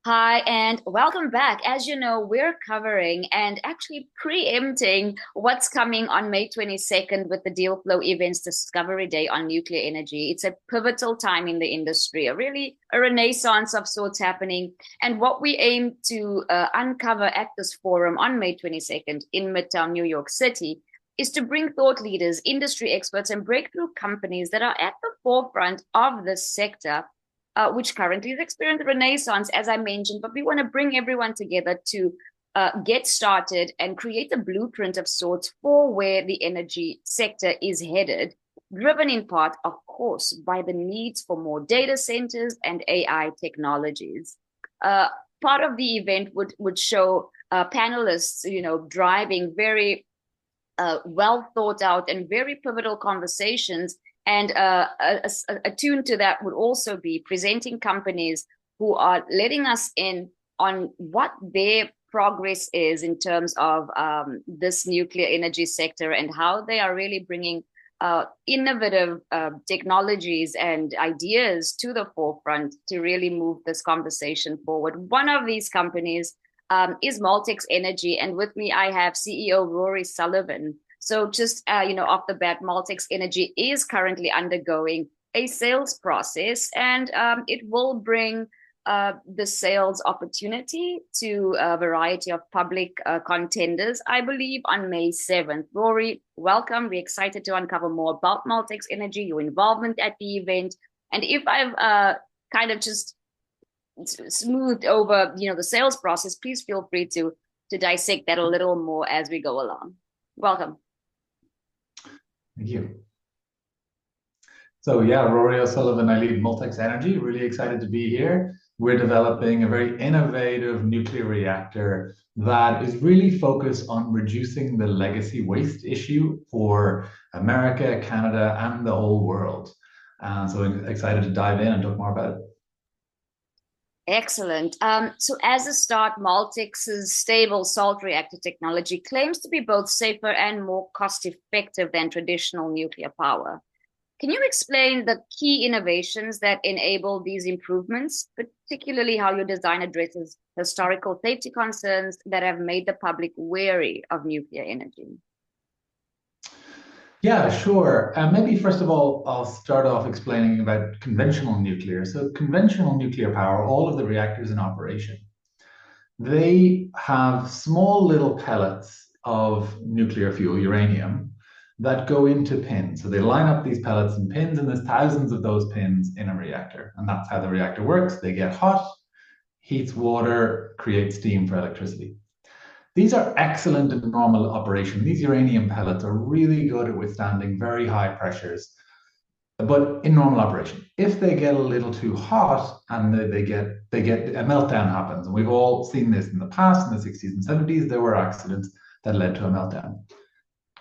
Hi, and welcome back. As you know, we're covering and actually preempting what's coming on May 22nd with the Deal Flow Events Discovery Day on nuclear energy. It's a pivotal time in the industry, really a renaissance of sorts happening. And what we aim to uncover at this forum on May 22nd in Midtown New York City is to bring thought leaders, industry experts, and breakthrough companies that are at the forefront of this sector, which currently is experiencing renaissance, as I mentioned. But we want to bring everyone together to get started and create a blueprint of sorts for where the energy sector is headed, driven in part, of course, by the needs for more data centers and AI technologies. Uh, Part of the event would show panelists, driving very well thought out and very pivotal conversations. And attuned to that would also be presenting companies who are letting us in on what their progress is in terms of this nuclear energy sector and how they are really bringing innovative technologies and ideas to the forefront to really move this conversation forward. One of these companies is Moltex Energy, and with me I have CEO Rory Sullivan. So just off the bat, Moltex Energy is currently undergoing a sales process, and it will bring the sales opportunity to a variety of public contenders, I believe, on May 7th. Rory, welcome. We're excited to uncover more about Moltex Energy, your involvement at the event, and if I've kind of just smoothed over, the sales process, please feel free to dissect that a little more as we go along. Welcome. Thank you. So yeah, Rory O'Sullivan, I lead Moltex Energy. Really excited to be here. We're developing a very innovative nuclear reactor that is really focused on reducing the legacy waste issue for America, Canada, and the whole world. So I'm excited to dive in and talk more about it. Excellent. So as a start, Maltex's stable salt reactor technology claims to be both safer and more cost effective than traditional nuclear power. Can you explain the key innovations that enable these improvements, particularly how your design addresses historical safety concerns that have made the public wary of nuclear energy? Yeah, sure. Maybe first of all, I'll start off explaining about conventional nuclear. So conventional nuclear power, all of the reactors in operation, they have small little pellets of nuclear fuel, uranium, that go into pins. So they line up these pellets and pins, and there's thousands of those pins in a reactor. And that's how the reactor works. They get hot, heats water, creates steam for electricity. These are excellent in normal operation. These uranium pellets are really good at withstanding very high pressures, but in normal operation. If they get a little too hot and they get a meltdown happens, and we've all seen this in the past, in the 60s and 70s, there were accidents that led to a meltdown.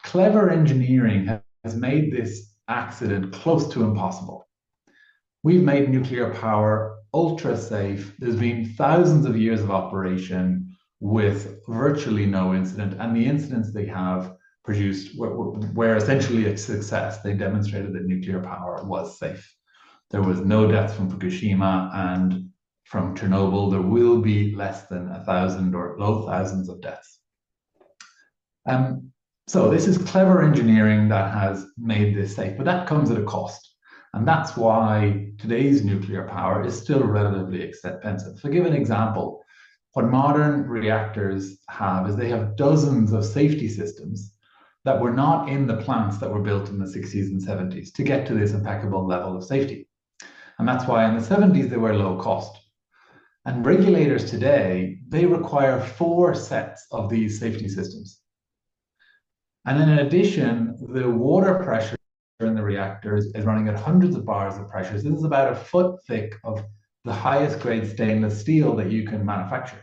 Clever engineering has made this accident close to impossible. We've made nuclear power ultra safe. There's been thousands of years of operation with virtually no incident, and the incidents they have produced were essentially a success. They demonstrated that nuclear power was safe. There was no deaths from Fukushima, and from Chernobyl, there will be less than 1,000 or low thousands of deaths. So this is clever engineering that has made this safe, but that comes at a cost. And that's why today's nuclear power is still relatively expensive. To give an example, what modern reactors have is they have dozens of safety systems that were not in the plants that were built in the 60s and 70s to get to this impeccable level of safety. And that's why in the 70s they were low cost. And regulators today, they require 4 sets of these safety systems. And then in addition, the water pressure in the reactors is running at hundreds of bars of pressure. This is about a foot thick of the highest grade stainless steel that you can manufacture.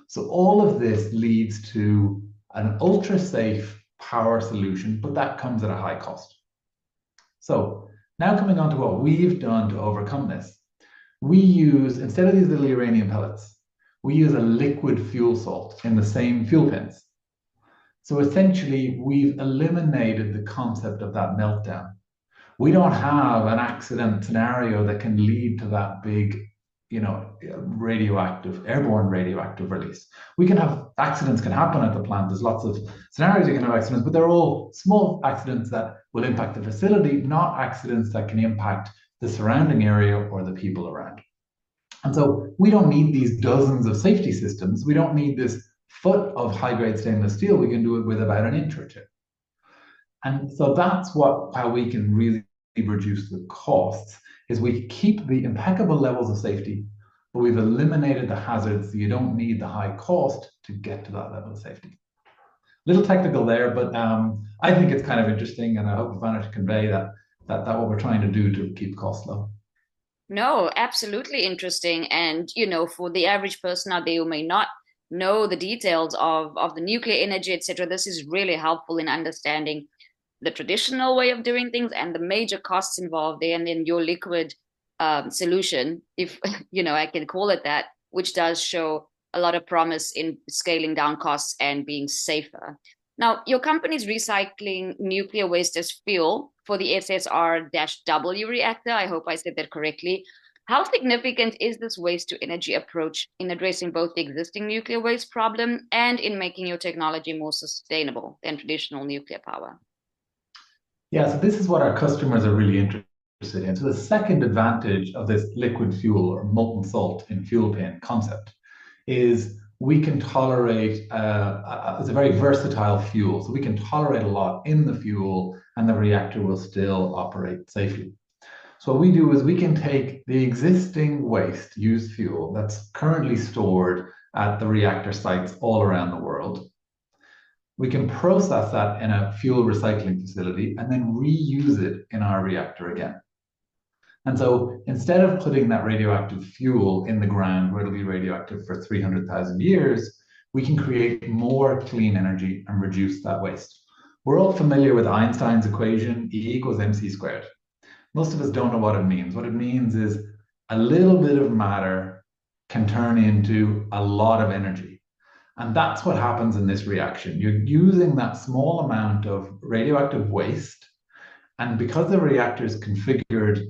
So all of this leads to an ultra safe power solution, but that comes at a high cost. So now coming on to what we've done to overcome this, we use, instead of these little uranium pellets, we use a liquid fuel salt in the same fuel pins. So essentially, we've eliminated the concept of that meltdown. We don't have an accident scenario that can lead to that big airborne radioactive release. We can have accidents can happen at the plant. There's lots of scenarios you can have accidents, but they're all small accidents that will impact the facility, not accidents that can impact the surrounding area or the people around. And so we don't need these dozens of safety systems. We don't need this foot of high-grade stainless steel. We can do it with about an inch or two. And so that's how we can really reduce the costs, is we keep the impeccable levels of safety, but we've eliminated the hazards, so you don't need the high cost to get to that level of safety. Little technical there, but I think it's kind of interesting, and I hope I managed to convey that what we're trying to do to keep costs low. No, absolutely interesting. And, for the average person out there who may not know the details of the nuclear energy, etc., this is really helpful in understanding the traditional way of doing things and the major costs involved there, and then your liquid solution, if I can call it that, which does show a lot of promise in scaling down costs and being safer. Now, your company's recycling nuclear waste as fuel for the SSR-W reactor. I hope I said that correctly. How significant is this waste to energy approach in addressing both the existing nuclear waste problem and in making your technology more sustainable than traditional nuclear power? Yeah, so this is what our customers are really interested in. So the second advantage of this liquid fuel or molten salt in fuel bin concept is we can tolerate, it's a very versatile fuel. So we can tolerate a lot in the fuel and the reactor will still operate safely. So what we do is we can take the existing waste, used fuel that's currently stored at the reactor sites all around the world. We can process that in a fuel recycling facility and then reuse it in our reactor again. And so instead of putting that radioactive fuel in the ground where it'll be radioactive for 300,000 years, we can create more clean energy and reduce that waste. We're all familiar with Einstein's equation, E equals mc squared. Most of us don't know what it means. What it means is a little bit of matter can turn into a lot of energy. And that's what happens in this reaction. You're using that small amount of radioactive waste. And because the reactor is configured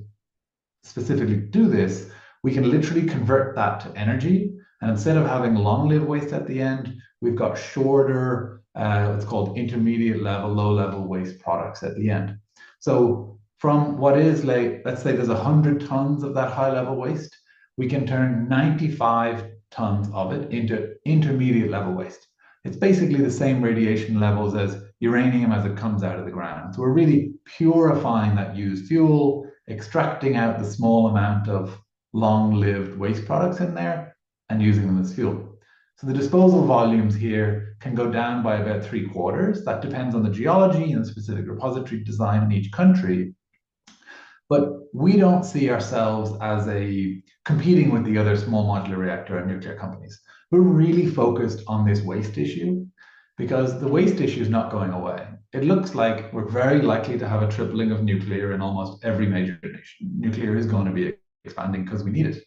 specifically to do this, we can literally convert that to energy. And instead of having long-lived waste at the end, we've got shorter, what's called intermediate level, low-level waste products at the end. So from what is like, let's say there's 100 tons of that high-level waste, we can turn 95 tons of it into intermediate level waste. It's basically the same radiation levels as uranium as it comes out of the ground. So we're really purifying that used fuel, extracting out the small amount of long-lived waste products in there and using them as fuel. So the disposal volumes here can go down by about 3/4. That depends on the geology and the specific repository design in each country. But we don't see ourselves as competing with the other small modular reactor and nuclear companies. We're really focused on this waste issue because the waste issue is not going away. It looks like we're very likely to have a tripling of nuclear in almost every major nation. Nuclear is going to be expanding because we need it.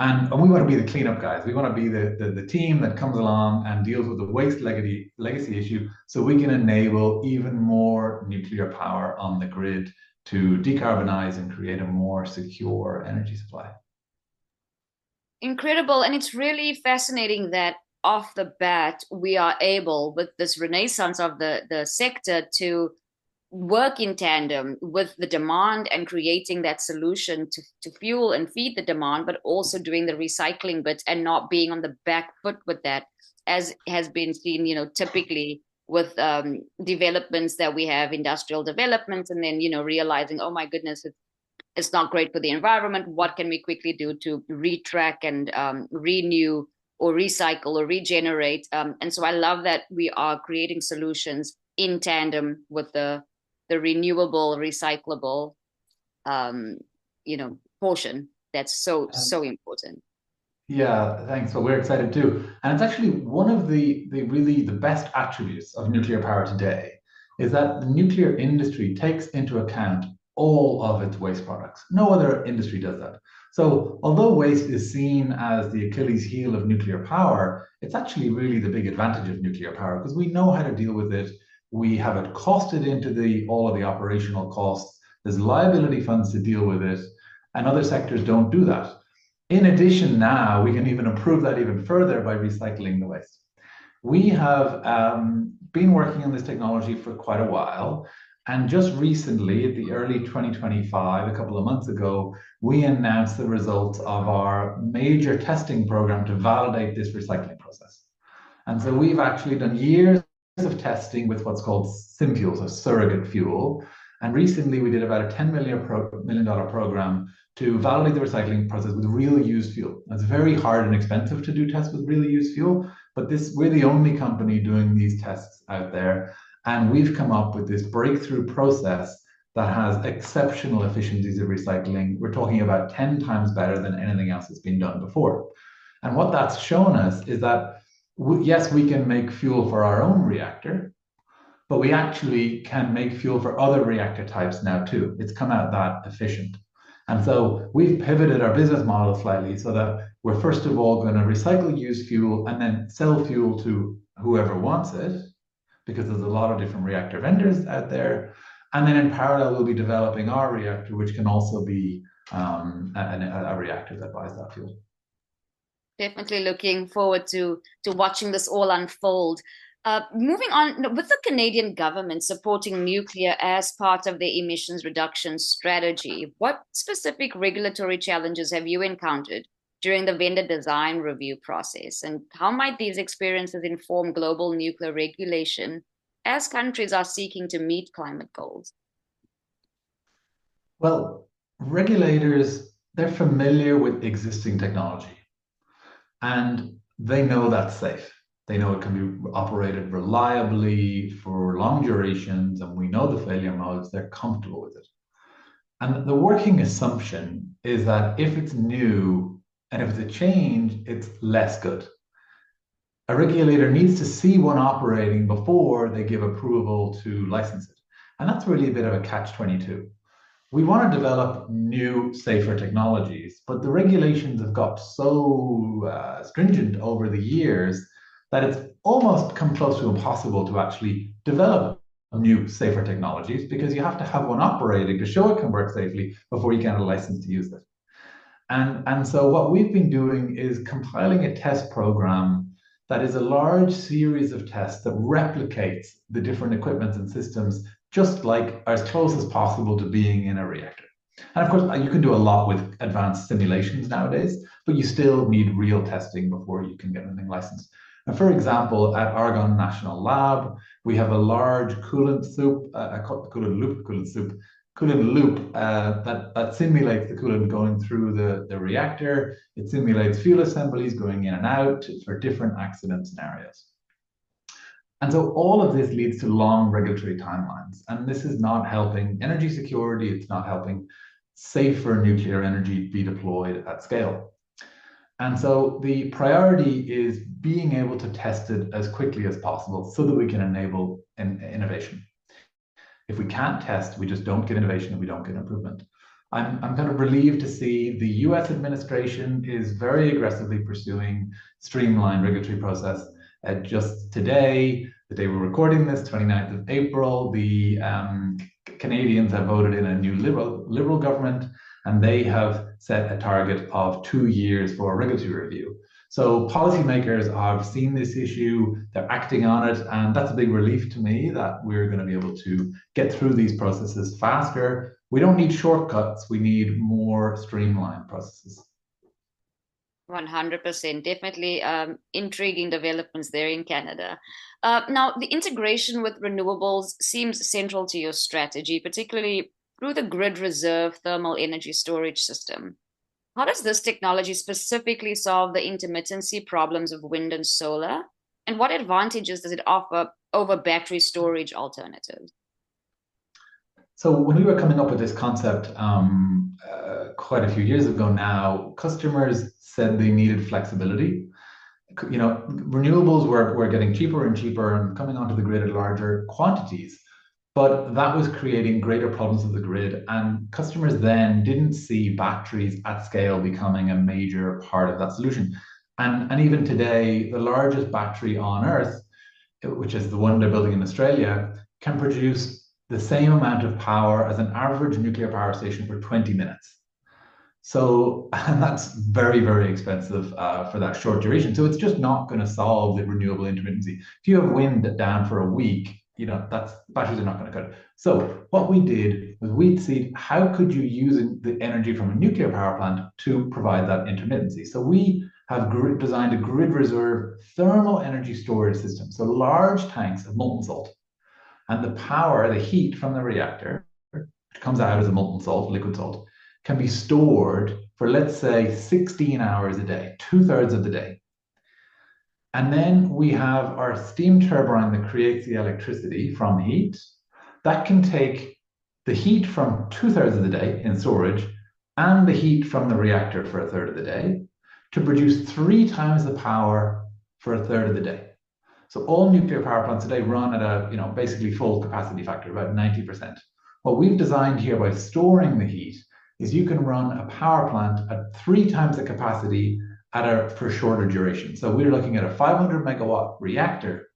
And we want to be the cleanup guys. We want to be the team that comes along and deals with the waste legacy issue so we can enable even more nuclear power on the grid to decarbonize and create a more secure energy supply. Incredible. And it's really fascinating that off the bat, we are able, with this renaissance of the sector, to work in tandem with the demand and creating that solution to fuel and feed the demand, but also doing the recycling bit and not being on the back foot with that, as has been seen, typically with developments that we have, industrial developments, and then, realizing, oh my goodness, it's not great for the environment. What can we quickly do to retrack and renew or recycle or regenerate? And so I love that we are creating solutions in tandem with the renewable, recyclable, portion that's so important. Yeah, thanks. Well, we're excited too. And it's actually one of the really the best attributes of nuclear power today is that the nuclear industry takes into account all of its waste products. No other industry does that. So although waste is seen as the Achilles heel of nuclear power, it's actually really the big advantage of nuclear power because we know how to deal with it. We have it costed into all of the operational costs. There's liability funds to deal with it, and other sectors don't do that. In addition, now we can even improve that even further by recycling the waste. We have been working on this technology for quite a while. And just recently, at the early 2025, a couple of months ago, we announced the results of our major testing program to validate this recycling process. And so we've actually done years of testing with what's called synfuel, so surrogate fuel. And recently we did about a $10 million program to validate the recycling process with real used fuel. It's very hard and expensive to do tests with real used fuel, but we're the only company doing these tests out there. And we've come up with this breakthrough process that has exceptional efficiencies of recycling. We're talking about 10 times better than anything else that's been done before. And what that's shown us is that, yes, we can make fuel for our own reactor, but we actually can make fuel for other reactor types now too. It's come out that efficient. And so we've pivoted our business model slightly so that we're first of all going to recycle used fuel and then sell fuel to whoever wants it, because there's a lot of different reactor vendors out there. And then in parallel, we'll be developing our reactor, which can also be a reactor that buys that fuel. Definitely looking forward to watching this all unfold. Moving on, with the Canadian government supporting nuclear as part of their emissions reduction strategy, what specific regulatory challenges have you encountered during the vendor design review process? And how might these experiences inform global nuclear regulation as countries are seeking to meet climate goals? Well, regulators, they're familiar with existing technology and they know that's safe. They know it can be operated reliably for long durations, and we know the failure modes, they're comfortable with it. And the working assumption is that if it's new and if it's a change, it's less good. A regulator needs to see one operating before they give approval to license it. And that's really a bit of a catch-22. We want to develop new, safer technologies, but the regulations have got so stringent over the years that it's almost come close to impossible to actually develop new, safer technologies, because you have to have one operating to show it can work safely before you get a license to use it. And so what we've been doing is compiling a test program that is a large series of tests that replicates the different equipment and systems, just like as close as possible to being in a reactor. And of course, you can do a lot with advanced simulations nowadays, but you still need real testing before you can get anything licensed. And for example, at Argonne National Lab, we have a large coolant loop that simulates the coolant going through the reactor. It simulates fuel assemblies going in and out for different accident scenarios. And so all of this leads to long regulatory timelines. And this is not helping energy security. It's not helping safer nuclear energy be deployed at scale. And so the priority is being able to test it as quickly as possible so that we can enable innovation. If we can't test, we just don't get innovation and we don't get improvement. I'm kind of relieved to see the US administration is very aggressively pursuing streamlined regulatory process. Just today, the day we're recording this, 29th of April, the Canadians have voted in a new liberal government, and they have set a target of 2 years for regulatory review. So policymakers have seen this issue, they're acting on it, and that's a big relief to me that we're going to be able to get through these processes faster. We don't need shortcuts, we need more streamlined processes. 100%. Definitely intriguing developments there in Canada. Now, the integration with renewables seems central to your strategy, particularly through the grid reserve thermal energy storage system. How does this technology specifically solve the intermittency problems of wind and solar? And what advantages does it offer over battery storage alternatives? So when we were coming up with this concept quite a few years ago now, customers said they needed flexibility. You know, renewables were getting cheaper and cheaper and coming onto the grid at larger quantities. But that was creating greater problems with the grid, and customers then didn't see batteries at scale becoming a major part of that solution. And even today, the largest battery on Earth, which is the one they're building in Australia, can produce the same amount of power as an average nuclear power station for 20 minutes. So, and that's very, very expensive for that short duration. So it's just not going to solve the renewable intermittency. If you have wind down for a week, that's batteries are not going to cut it. So what we did was we'd see how could you use the energy from a nuclear power plant to provide that intermittency. So we have designed a grid reserve thermal energy storage system. So large tanks of molten salt, and the heat from the reactor, which comes out as a molten salt, liquid salt, can be stored for, let's say, 16 hours a day, 2/3 of the day. And then we have our steam turbine that creates the electricity from heat. That can take the heat from 2/3 of the day in storage and the heat from the reactor for 1/3 of the day to produce 3 times the power for 1/3 of the day. So all nuclear power plants today run at a, basically full capacity factor, about 90%. What we've designed here by storing the heat is you can run a power plant at 3 times the capacity for shorter duration. So we're looking at a 500 megawatt reactor,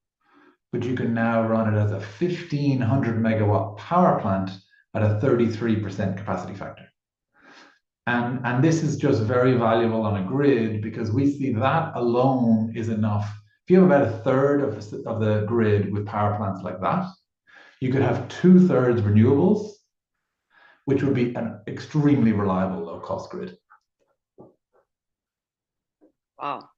but you can now run it as a 1,500 megawatt power plant at a 33% capacity factor. And this is just very valuable on a grid because we see that alone is enough. If you have about 1/3 of the grid with power plants like that, you could have 2/3 renewables, which would be an extremely reliable low-cost grid. Wow.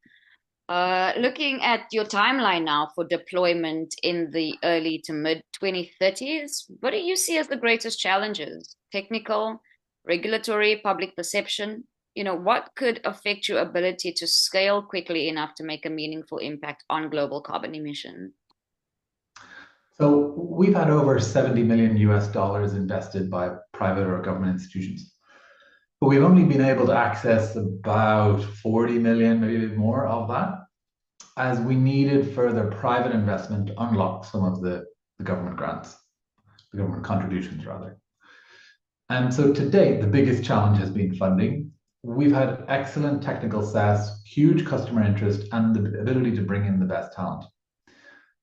Looking at your timeline now for deployment in the early to mid 2030s, what do you see as the greatest challenges? Technical, regulatory, public perception? What could affect your ability to scale quickly enough to make a meaningful impact on global carbon emissions? So we've had over $70 million invested by private or government institutions. But we've only been able to access about 40 million, maybe a bit more of that, as we needed further private investment to unlock some of the government grants, the government contributions rather. And so to date, the biggest challenge has been funding. We've had excellent technical success, huge customer interest, and the ability to bring in the best talent.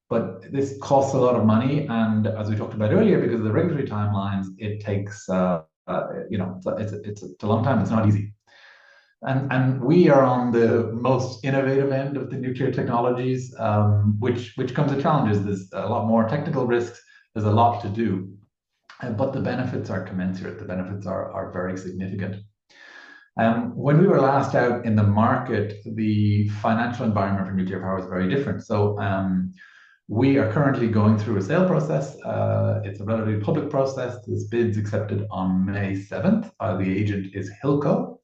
But this costs a lot of money, and as we talked about earlier, because of the regulatory timelines, it takes it's a long time. It's not easy, and we are on the most innovative end of the nuclear technologies, which comes with challenges. There's a lot more technical risks. There's a lot to do, but the benefits are commensurate. The benefits are very significant. When we were last out in the market, the financial environment for nuclear power is very different. So we are currently going through a sale process. It's a relatively public process. This bid's accepted on May 7th. The agent is Hilco.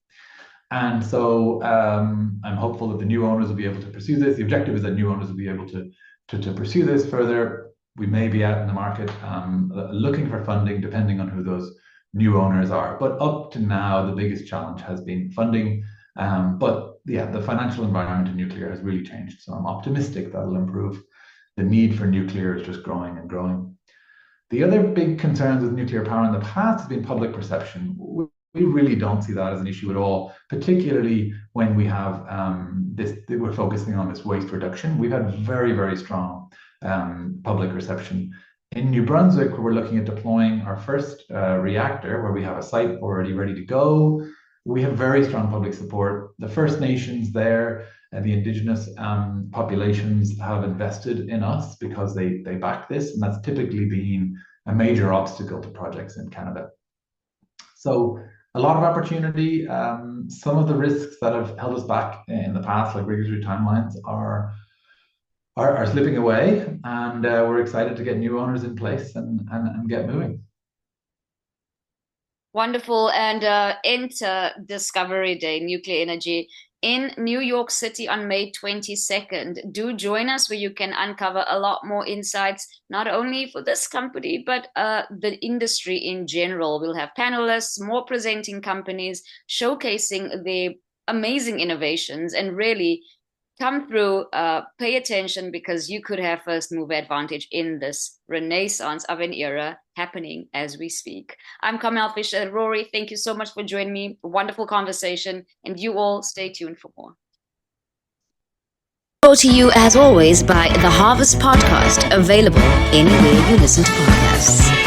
And so I'm hopeful that the new owners will be able to pursue this. The objective is that new owners will be able to pursue this further. We may be out in the market looking for funding, depending on who those new owners are. But up to now, the biggest challenge has been funding. But yeah, the financial environment in nuclear has really changed. So I'm optimistic that'll improve. The need for nuclear is just growing and growing. The other big concerns with nuclear power in the past has been public perception. We really don't see that as an issue at all, particularly when we have we're focusing on this waste reduction. We've had very, very strong public reception. In New Brunswick, where we're looking at deploying our first reactor, where we have a site already ready to go, we have very strong public support. The First Nations there, the indigenous populations have invested in us because they back this, and that's typically been a major obstacle to projects in Canada. So a lot of opportunity. Some of the risks that have held us back in the past, like regulatory timelines, are slipping away, and we're excited to get new owners in place and get moving. Wonderful. And enter Discovery Day, Nuclear Energy, in New York City on May 22nd. Do join us, where you can uncover a lot more insights, not only for this company, but the industry in general. We'll have panelists, more presenting companies, showcasing their amazing innovations, and really come through, pay attention, because you could have first mover advantage in this renaissance of an era happening as we speak. I'm Carmel Fisher. Rory, thank you so much for joining me. Wonderful conversation, and you all stay tuned for more. Brought to you as always by the Harvest Podcast, available anywhere you listen to podcasts.